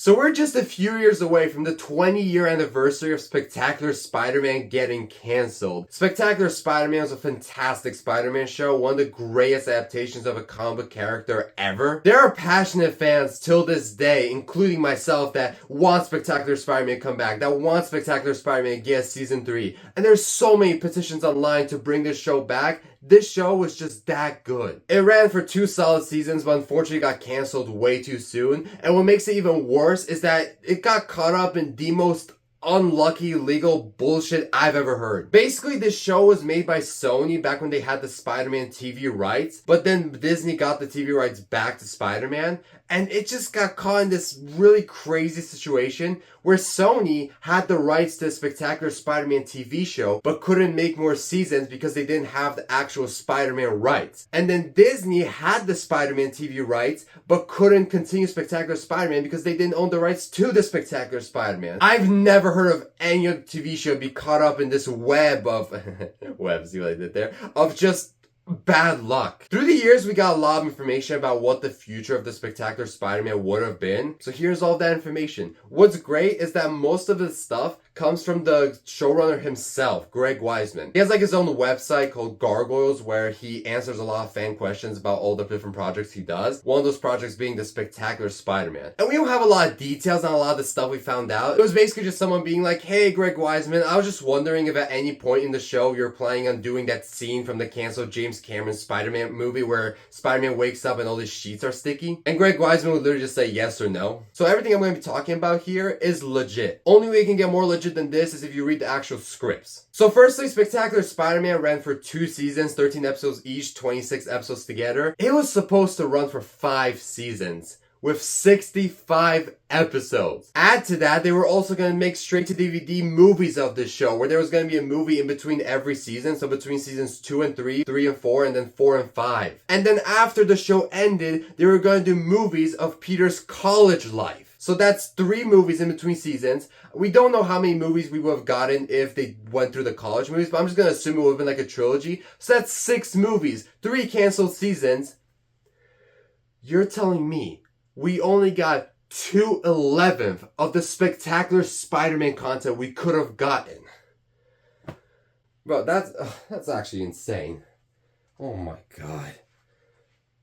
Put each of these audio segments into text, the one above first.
So we're just a few years away from the 20-year anniversary of Spectacular Spider-Man getting canceled. Spectacular Spider-Man was a fantastic Spider-Man show, one of the greatest adaptations of a comic book character ever. There are passionate fans till this day, including myself, that want Spectacular Spider-Man to come back, that want Spectacular Spider-Man to get season 3. And there's so many petitions online to bring this show back. This show was just that good. It ran for 2 solid seasons, but unfortunately got canceled way too soon. And what makes it even worse is that it got caught up in the most unlucky legal bullshit I've ever heard. Basically, this show was made by Sony back when they had the Spider-Man TV rights, but then Disney got the TV rights back to Spider-Man, and it just got caught in this really crazy situation where Sony had the rights to the Spectacular Spider-Man TV show, but couldn't make more seasons because they didn't have the actual Spider-Man rights. And then Disney had the Spider-Man TV rights, but couldn't continue Spectacular Spider-Man because they didn't own the rights to the Spectacular Spider-Man. I've never heard of any other TV show be caught up in this web of, see what I did there, of just bad luck. Through the years, we got a lot of information about what the future of the Spectacular Spider-Man would have been. So here's all that information. What's great is that most of the stuff comes from the showrunner himself, Greg Weisman. He has like his own website called Gargoyles where he answers a lot of fan questions about all the different projects he does. One of those projects being the Spectacular Spider-Man. And we don't have a lot of details on a lot of the stuff we found out. It was basically just someone being like, hey, Greg Weisman, I was just wondering if at any point in the show you're planning on doing that scene from the canceled James Cameron Spider-Man movie where Spider-Man wakes up and all his sheets are sticky. And Greg Weisman would literally just say yes or no. So everything I'm going to be talking about here is legit. Only way you can get more legit than this is if you read the actual scripts. So firstly, Spectacular Spider-Man ran for 2 seasons, 13 episodes each, 26 episodes together. It was supposed to run for 5 seasons with 65 episodes. Add to that, they were also going to make straight-to-DVD movies of this show, where there was going to be a movie in between every season, so between seasons 2 and 3, 3 and 4, and then 4 and 5. And then after the show ended, they were going to do movies of Peter's college life. So that's 3 movies in between seasons. We don't know how many movies we would have gotten if they went through the college movies, but I'm just going to assume it would have been like a trilogy. So that's 6 movies, 3 canceled seasons. You're telling me we only got 2/11 of the Spectacular Spider-Man content we could have gotten? Bro, that's actually insane. Oh my god.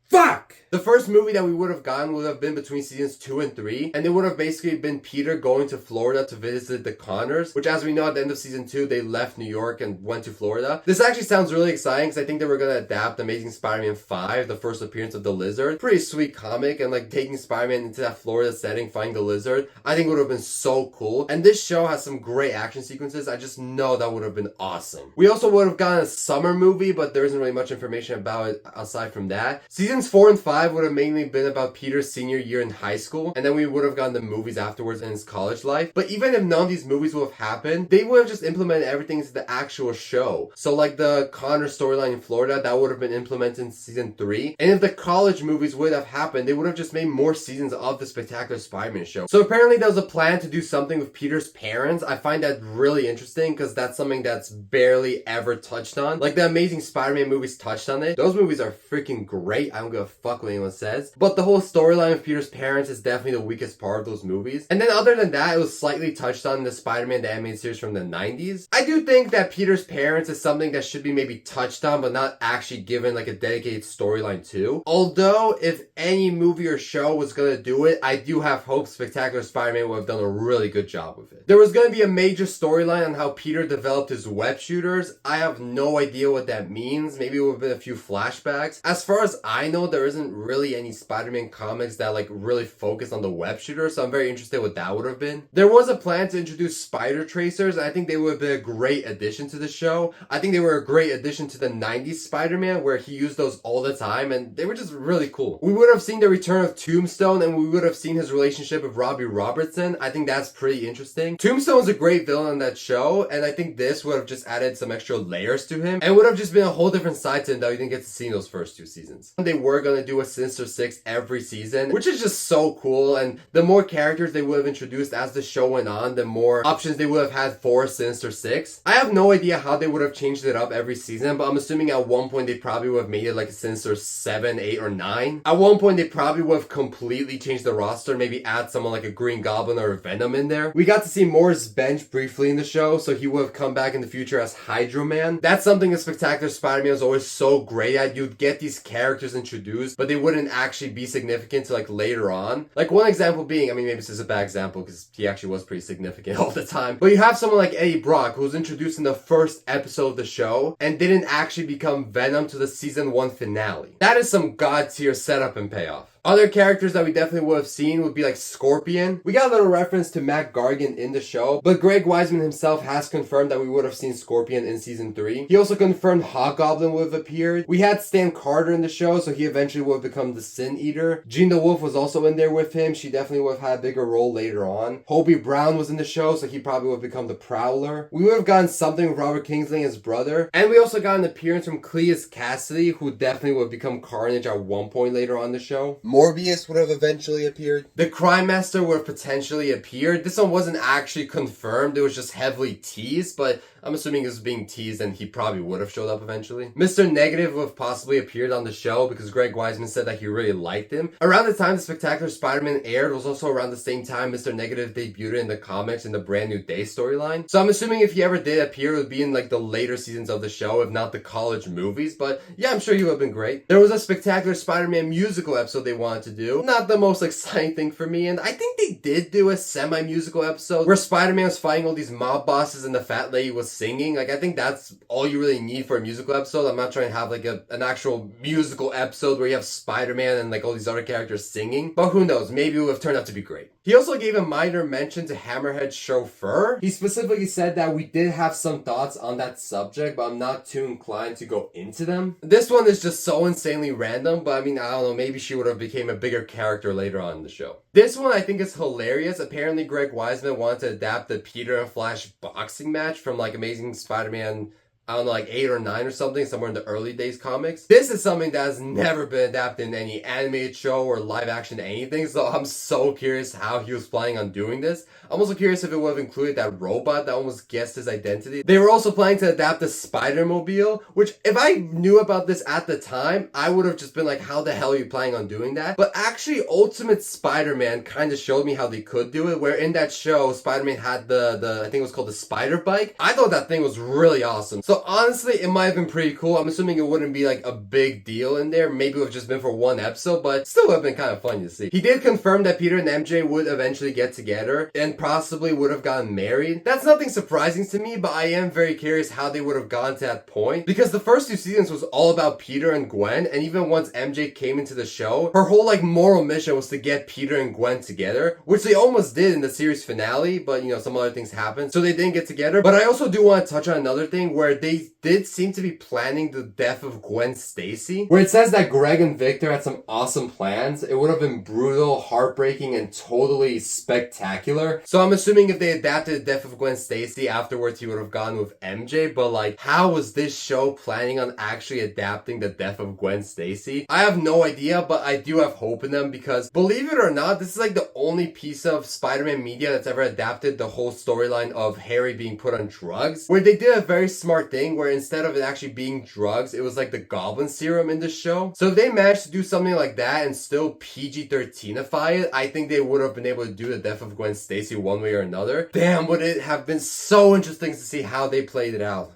Fuck! The first movie that we would have gotten would have been between seasons 2 and 3, and it would have basically been Peter going to Florida to visit the Connors, which as we know at the end of season 2, they left New York and went to Florida. This actually sounds really exciting because I think they were going to adapt Amazing Spider-Man 5, the first appearance of the Lizard. Pretty sweet comic, and like taking Spider-Man into that Florida setting, finding the Lizard, I think would have been so cool. And this show has some great action sequences. I just know that would have been awesome. We also would have gotten a summer movie, but there isn't really much information about it aside from that. Seasons 4 and 5 would have mainly been about Peter's senior year in high school, and then we would have gotten the movies afterwards in his college life. But even if none of these movies would have happened, they would have just implemented everything into the actual show. So like the Connor storyline in Florida, that would have been implemented in season 3. And if the college movies would have happened, they would have just made more seasons of the Spectacular Spider-Man show. So apparently there was a plan to do something with Peter's parents. I find that really interesting because that's something that's barely ever touched on. Like the Amazing Spider-Man movies touched on it. Those movies are freaking great. I don't give a fuck what anyone says. But the whole storyline of Peter's parents is definitely the weakest part of those movies. And then other than that, it was slightly touched on in the Spider-Man the animated series from the 90s. I do think that Peter's parents is something that should be maybe touched on, but not actually given like a dedicated storyline to. Although, if any movie or show was gonna do it, I do have hope Spectacular Spider-Man would have done a really good job with it. There was gonna be a major storyline on how Peter developed his web shooters. I have no idea what that means. Maybe it would have been a few flashbacks. As far as I know, there isn't really any Spider-Man comics that like really focus on the web shooter, so I'm very interested what that would have been. There was a plan to introduce spider tracers, and I think they would have been a great addition to the show. I think they were a great addition to the 90s Spider-Man where he used those all the time, and they were just really cool. We would have seen the return of Tombstone, and we would have seen his relationship with Robbie Robertson. I think that's pretty interesting. Tombstone was a great villain on that show, and I think this would have just added some extra layers to him, and would have just been a whole different side to him that we didn't get to see in those first 2 seasons. They were gonna do a Sinister Six every season, which is just so cool. And the more characters they would have introduced as the show went on, the more options they would have had for Sinister Six. I have no idea how they would have changed it up every season, but I'm assuming at one point they probably would have made it like a Sinister 7, 8, or 9. At one point they probably would have completely changed the roster, maybe add someone like a Green Goblin or a Venom in there. We got to see Morris Bench briefly in the show, so he would have come back in the future as Hydro Man. That's something that Spectacular Spider-Man was always so great at. You'd get these characters introduced, but they wouldn't actually be significant to like later on. Like one example being, I mean maybe this is a bad example because he actually was pretty significant all the time, but you have someone like Eddie Brock who was introduced in the first episode of the show and didn't actually become Venom to the season 1 finale. That is some god tier setup and payoff. Other characters that we definitely would have seen would be like Scorpion. We got a little reference to Matt Gargan in the show, but Greg Weisman himself has confirmed that we would have seen Scorpion in season 3. He also confirmed Hobgoblin would have appeared. We had Stan Carter in the show, so he eventually would have become the Sin Eater. Jean the Wolf was also in there with him. She definitely would have had a bigger role later on. Hobie Brown was in the show, so he probably would have become the Prowler. We would have gotten something with Robert Kingsley and his brother. And we also got an appearance from Cleus Cassidy, who definitely would have become Carnage at one point later on the show. Morbius would have eventually appeared. The Crime Master would have potentially appeared. This one wasn't actually confirmed. It was just heavily teased, but I'm assuming it was being teased and he probably would have showed up eventually. Mr. Negative would have possibly appeared on the show because Greg Weisman said that he really liked him. Around the time the Spectacular Spider-Man aired was also around the same time Mr. Negative debuted in the comics in the Brand New Day storyline. So I'm assuming if he ever did appear, it would be in like the later seasons of the show, if not the college movies. But yeah, I'm sure he would have been great. There was a Spectacular Spider-Man musical episode they wanted to do. Not the most exciting thing for me, and I think they did do a semi-musical episode where Spider-Man was fighting all these mob bosses and the fat lady was singing. Like, I think that's all you really need for a musical episode. I'm not trying to have like an actual musical episode where you have Spider-Man and like all these other characters singing, but who knows, maybe it would have turned out to be great. He also gave a minor mention to Hammerhead's chauffeur. He specifically said that we did have some thoughts on that subject, but I'm not too inclined to go into them. This one is just so insanely random, but I mean, I don't know, maybe she would have became a bigger character later on in the show. This one I think is hilarious. Apparently Greg Weisman wanted to adapt the Peter and Flash boxing match from like Amazing Spider-Man, I don't know, like 8 or 9 or something, somewhere in the early days comics. This is something that has never been adapted in any animated show or live action anything, so I'm so curious how he was planning on doing this. I'm also curious if it would have included that robot that almost guessed his identity. They were also planning to adapt the Spider-Mobile, which if I knew about this at the time, I would have just been like, how the hell are you planning on doing that? But actually, Ultimate Spider-Man kind of showed me how they could do it, where in that show, Spider-Man had the I think it was called the Spider Bike. I thought that thing was really awesome. So honestly, it might have been pretty cool. I'm assuming it wouldn't be like a big deal in there. Maybe it would have just been for one episode, but still would have been kind of fun to see. He did confirm that Peter and MJ would eventually get together and possibly would have gotten married. That's nothing surprising to me, but I am very curious how they would have gone to that point, because the first 2 seasons was all about Peter and Gwen, and even once MJ came into the show, her whole like moral mission was to get Peter and Gwen together, which they almost did in the series finale, but you know, some other things happened, so they didn't get together. But I also do want to touch on another thing where they did seem to be planning the death of Gwen Stacy, where it says that Greg and Victor had some awesome plans. It would have been brutal, heartbreaking, and totally spectacular. So I'm assuming if they adapted the death of Gwen Stacy afterwards, he would have gone with MJ, but like, how was this show planning on actually adapting the death of Gwen Stacy? I have no idea, but I do have hope in them, because believe it or not, this is like the only piece of Spider-Man media that's ever adapted the whole storyline of Harry being put on drugs, where they did a very smart thing where instead of it actually being drugs, it was like the Goblin Serum in the show. So if they managed to do something like that and still PG-13ify it, I think they would have been able to do the death of Gwen Stacy one way or another. Damn, would it have been so interesting to see how they played it out.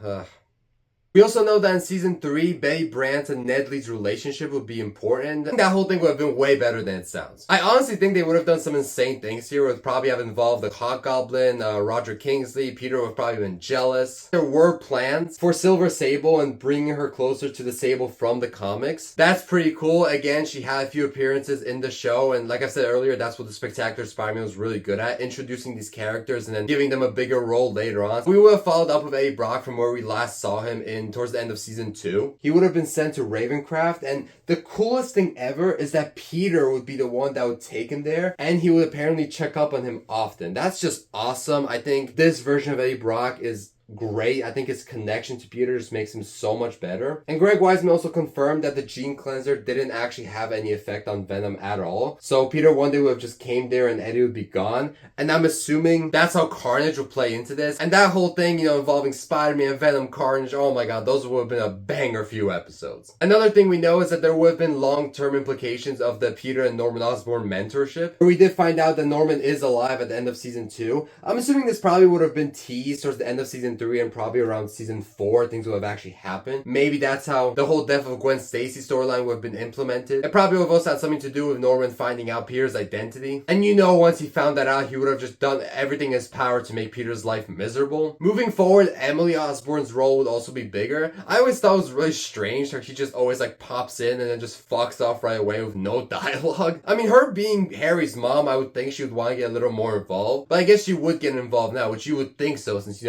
We also know that in season 3, Betty Brant and Ned Lee's relationship would be important. I think that whole thing would have been way better than it sounds. I honestly think they would have done some insane things here. It would probably have involved the Hobgoblin, Roger Kingsley. Peter would have probably been jealous. There were plans for Silver Sable and bringing her closer to the Sable from the comics. That's pretty cool. Again, she had a few appearances in the show, and like I said earlier, that's what the Spectacular Spider-Man was really good at, introducing these characters and then giving them a bigger role later on. We would have followed up with Eddie Brock from where we last saw him towards the end of season 2. He would have been sent to Ravencraft, and the coolest thing ever is that Peter would be the one that would take him there, and he would apparently check up on him often. That's just awesome. I think this version of Eddie Brock is great. I think his connection to Peter just makes him so much better. And Greg Weisman also confirmed that the gene cleanser didn't actually have any effect on Venom at all. So Peter one day would have just came there and Eddie would be gone. And I'm assuming that's how Carnage will play into this. And that whole thing, involving Spider-Man, Venom, Carnage, oh my god, those would have been a banger few episodes. Another thing we know is that there would have been long-term implications of the Peter and Norman Osborn mentorship. We did find out that Norman is alive at the end of season 2. I'm assuming this probably would have been teased towards the end of season 3 and probably around season 4 things would have actually happened. Maybe that's how the whole death of Gwen Stacy storyline would have been implemented. It probably would have also had something to do with Norman finding out Peter's identity. And once he found that out, he would have just done everything in his power to make Peter's life miserable. Moving forward, Emily Osborn's role would also be bigger. I always thought it was really strange how she just always pops in and then just fucks off right away with no dialogue. I mean, her being Harry's mom, I would think she would want to get a little more involved. But I guess she would get involved now, which you would think so since,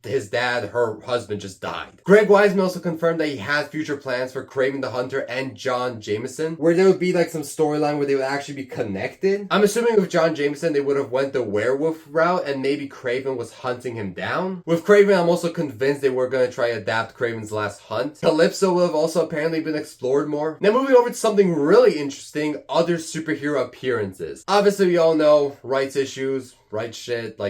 his dad, her husband, just died. Greg Weisman also confirmed that he had future plans for Kraven the Hunter and John Jameson, where there would be some storyline where they would actually be connected. I'm assuming with John Jameson, they would have went the werewolf route and maybe Kraven was hunting him down. With Kraven, I'm also convinced they were going to try to adapt Kraven's Last Hunt. Calypso will have also apparently been explored more. Now moving over to something really interesting, other superhero appearances. Obviously, we all know rights issues, rights shit,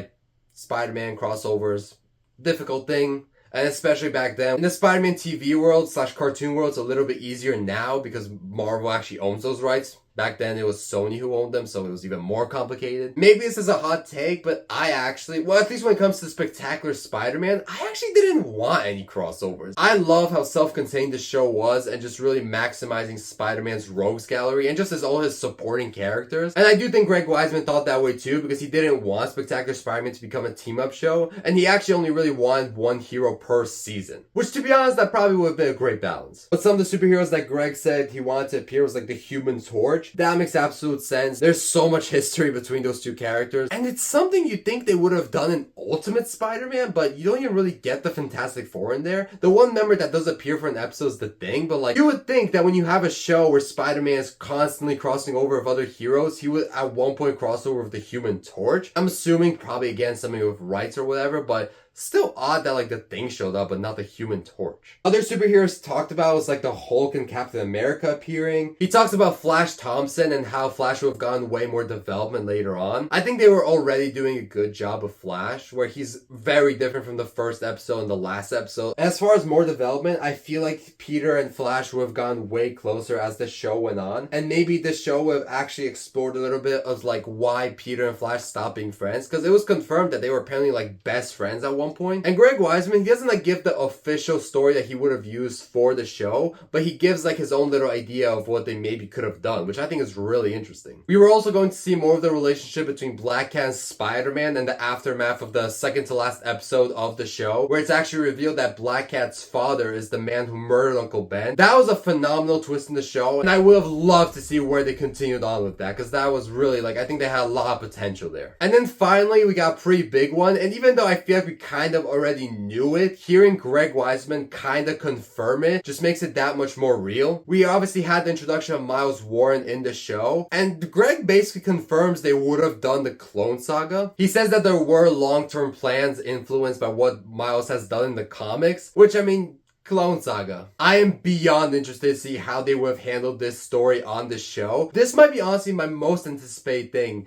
Spider-Man crossovers, difficult thing, and especially back then. In the Spider-Man TV world / cartoon world, it's a little bit easier now because Marvel actually owns those rights. Back then, it was Sony who owned them, so it was even more complicated. Maybe this is a hot take, but I actually, at least when it comes to Spectacular Spider-Man, I actually didn't want any crossovers. I love how self-contained the show was and just really maximizing Spider-Man's rogues gallery and just all his supporting characters. And I do think Greg Weisman thought that way too, because he didn't want Spectacular Spider-Man to become a team-up show, and he actually only really wanted one hero per season. Which, to be honest, that probably would have been a great balance. But some of the superheroes that Greg said he wanted to appear was the Human Torch. That makes absolute sense. There's so much history between those two characters. And it's something you'd think they would have done in Ultimate Spider-Man, but you don't even really get the Fantastic Four in there. The one member that does appear for an episode is the Thing, but you would think that when you have a show where Spider-Man is constantly crossing over with other heroes, he would at one point cross over with the Human Torch. I'm assuming probably again something with rights or whatever, but still odd that the Thing showed up but not the Human Torch. Other superheroes talked about was the Hulk and Captain America appearing. He talks about Flash Thompson and how Flash would have gotten way more development later on. I think they were already doing a good job of Flash, where he's very different from the first episode and the last episode. As far as more development, I feel like Peter and Flash would have gone way closer as the show went on. And maybe the show would have actually explored a little bit of why Peter and Flash stopped being friends. Because it was confirmed that they were apparently best friends at one point. And Greg Weisman, he doesn't give the official story that he would have used for the show, but he gives his own little idea of what they maybe could have done, which I think is really interesting. We were also going to see more of the relationship between Black Cat and Spider-Man and the aftermath of the second to last episode of the show, where it's actually revealed that Black Cat's father is the man who murdered Uncle Ben. That was a phenomenal twist in the show, and I would have loved to see where they continued on with that, because that was really I think they had a lot of potential there. And then finally, we got a pretty big one, and even though I feel like we kind of already knew it, hearing Greg Weisman kind of confirm it just makes it that much more real. We obviously had the introduction of Miles Warren in the show, and Greg basically confirms they would have done the Clone Saga. He says that there were long-term plans influenced by what Miles has done in the comics, which, I mean, Clone Saga. I am beyond interested to see how they would have handled this story on the show. This might be honestly my most anticipated thing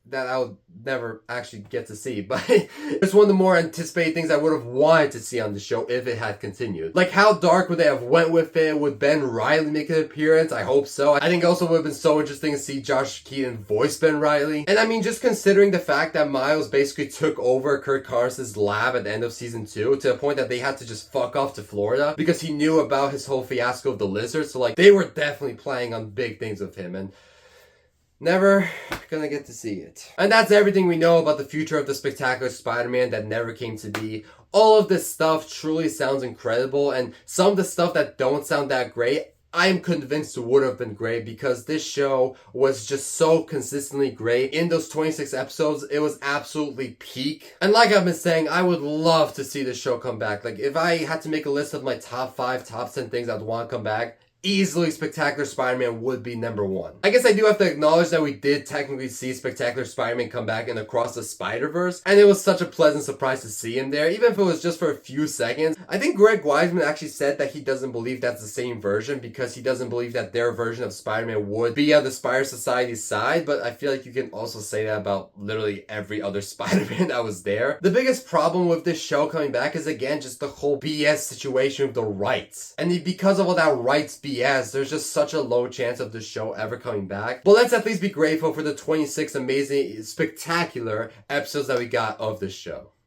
that I would never actually get to see, but it's one of the more anticipated things I would have wanted to see on the show if it had continued. How dark would they have went with it? Would Ben Reilly make an appearance? I hope so. I think also would have been so interesting to see Josh Keaton voice Ben Reilly. And I mean, just considering the fact that Miles basically took over Kirk Carson's lab at the end of season 2 to the point that they had to just fuck off to Florida because he knew about his whole fiasco of the lizard. So they were definitely playing on big things with him, and never gonna get to see it. And that's everything we know about the future of the Spectacular Spider-Man that never came to be. All of this stuff truly sounds incredible, and some of the stuff that don't sound that great, I am convinced would have been great, because this show was just so consistently great. In those 26 episodes, it was absolutely peak. And like I've been saying, I would love to see this show come back. If I had to make a list of my top 5, top 10 things I'd want to come back, easily Spectacular Spider-Man would be number one. I guess I do have to acknowledge that we did technically see Spectacular Spider-Man come back in Across the Spider-Verse, and it was such a pleasant surprise to see him there, even if it was just for a few seconds. I think Greg Weisman actually said that he doesn't believe that's the same version because he doesn't believe that their version of Spider-Man would be on the Spider Society's side, but I feel like you can also say that about literally every other Spider-Man that was there. The biggest problem with this show coming back is, again, just the whole BS situation with the rights. And because of all that rights BS, there's just such a low chance of this show ever coming back. But let's at least be grateful for the 26 amazing, spectacular episodes that we got of this show.